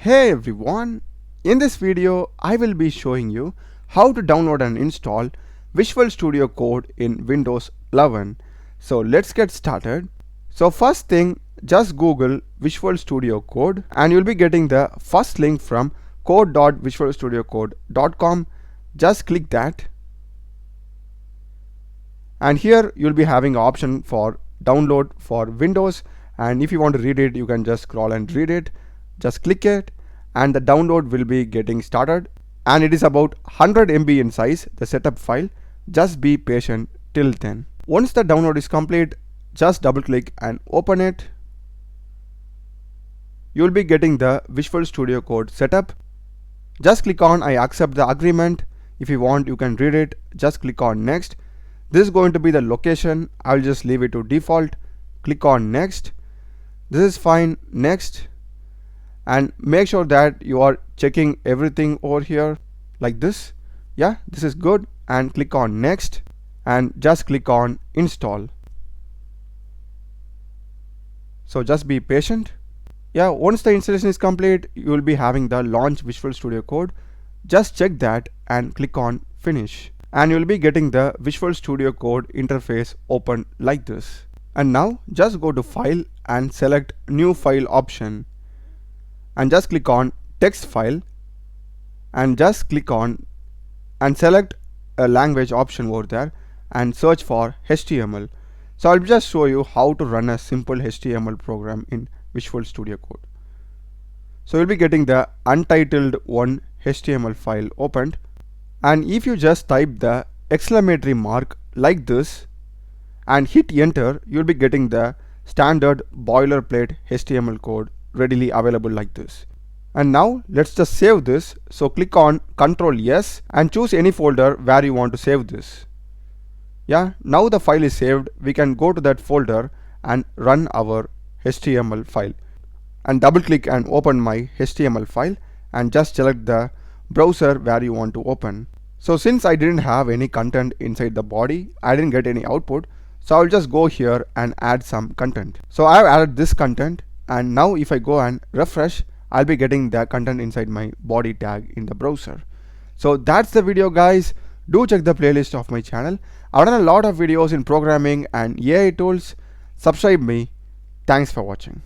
Hey everyone, in this video I will be showing you how to download and install Visual Studio Code in Windows 11. So let's get started. So first thing, just Google Visual Studio Code and you'll be getting the first link from code.visualstudiocode.com. Just click that and here you'll be having an option for download for Windows, and if you want to read it you can just scroll and read it. Just click it and the download will be getting started, and it is about 100 MB in size, the setup file. Just be patient till then. Once the download is complete, just double click and open it. You will be getting the Visual Studio Code setup. Just click on I accept the agreement. If you want you can read it. Just click on next. This is going to be the location. I'll just leave it to default. Click on next. This is fine. Next. And make sure that you are checking everything over here like this. Yeah, this is good, and click on next and just click on install. So just be patient. Yeah, once the installation is complete you will be having the launch Visual Studio Code. Just check that and click on finish, and you will be getting the Visual Studio Code interface open like this. And now just go to file and select new file option and just click on text file and just click on and select a language option over there and search for HTML. So I'll just show you how to run a simple HTML program in Visual Studio Code. So you'll be getting the untitled one HTML file opened, and if you just type the exclamatory mark like this and hit enter, you'll be getting the standard boilerplate HTML code readily available like this. And now let's just save this. So click on Ctrl S and choose any folder where you want to save this. Yeah, now the file is saved. We can go to that folder and run our HTML file, and double click and open my HTML file and just select the browser where you want to open. So since I didn't have any content inside the body, I didn't get any output, so I'll just go here and add some content. So I've added this content, and now if I go and refresh, I'll be getting the content inside my body tag in the browser. So that's the video guys. Do check the playlist of my channel. I've done a lot of videos in programming and AI tools. Subscribe me. Thanks for watching.